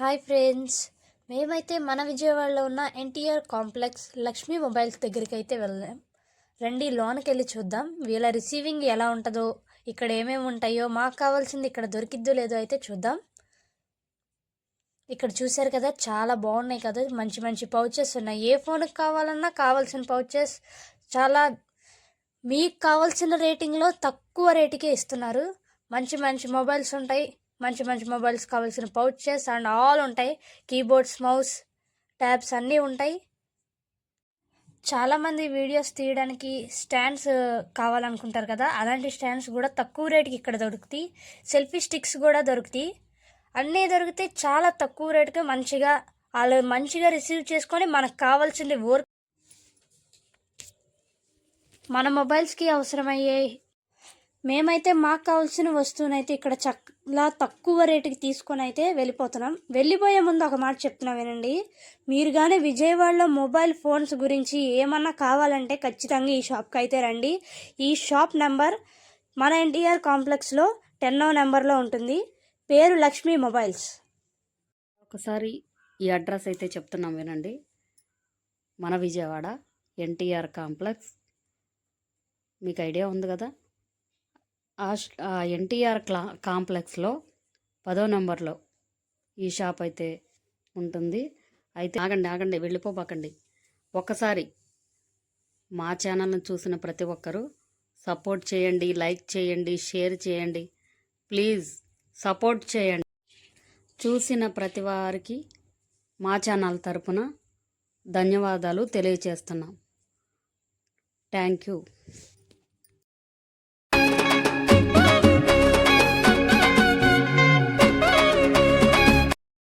Hi friends, మేమైతే మన విజయవాడలో ఉన్న ఎన్టీఆర్ కాంప్లెక్స్ లక్ష్మీ మొబైల్స్ దగ్గరికి అయితే వెళ్ళాం. రండి లోనికి వెళ్ళి చూద్దాం వీళ్ళ రిసీవింగ్ ఎలా ఉంటుందో, ఇక్కడ ఏమేమి ఉంటాయో, మాకు కావాల్సింది ఇక్కడ దొరికిద్దో లేదో అయితే చూద్దాం. ఇక్కడ చూశారు కదా, చాలా బాగున్నాయి కదా, మంచి మంచి పౌచెస్ ఉన్నాయి. ఏ ఫోన్కి కావాలన్నా కావాల్సిన పౌచెస్ చాలా మీకు కావాల్సిన రేటింగ్లో తక్కువ రేటుకే ఇస్తున్నారు. మంచి మంచి మొబైల్స్ ఉంటాయి. మంచి మంచి మొబైల్స్ కావాల్సిన పౌచెస్ అండ్ ఆల్ ఉంటాయి. కీబోర్డ్స్, మౌస్, ట్యాబ్స్ అన్నీ ఉంటాయి. చాలామంది వీడియోస్ తీయడానికి స్టాండ్స్ కావాలనుకుంటారు కదా, అలాంటి స్టాండ్స్ కూడా తక్కువ రేటుకి ఇక్కడ దొరుకుతాయి. సెల్ఫీ స్టిక్స్ కూడా దొరుకుతాయి. అన్నీ దొరికితే చాలా తక్కువ రేటుకి వాళ్ళు మంచిగా రిసీవ్ చేసుకొని మనకు కావాల్సింది మన మొబైల్స్కి అవసరమయ్యే మేమైతే మాకు కావాల్సిన వస్తువునైతే ఇక్కడ చాలా తక్కువ రేటుకి తీసుకొని అయితే వెళ్ళిపోతున్నాం. వెళ్ళిపోయే ముందు ఒక మాట చెప్తున్నా వినండి. మీరు కానీ విజయవాడలో మొబైల్ ఫోన్స్ గురించి ఏమన్నా కావాలంటే ఖచ్చితంగా ఈ షాప్కి అయితే రండి. ఈ షాప్ నెంబర్ మన ఎన్టీఆర్ కాంప్లెక్స్లో 10వ నెంబర్లో ఉంటుంది. పేరు లక్ష్మీ మొబైల్స్. ఒకసారి ఈ అడ్రస్ అయితే చెప్తున్నాం వినండి. మన విజయవాడ ఎన్టీఆర్ కాంప్లెక్స్, మీకు ఐడియా ఉంది కదా. ఆ ఎన్టీఆర్ కాంప్లెక్స్లో 10వ నెంబర్లో ఈ షాప్ అయితే ఉంటుంది. అయితే ఆగండి వెళ్ళిపోబాకండి. ఒక్కసారి మా ఛానల్ని చూసిన ప్రతి ఒక్కరూ సపోర్ట్ చేయండి, లైక్ చేయండి, షేర్ చేయండి, ప్లీజ్ సపోర్ట్ చేయండి. చూసిన ప్రతి వారికి మా ఛానల్ తరపున ధన్యవాదాలు తెలియచేస్తున్నాం. Thank you.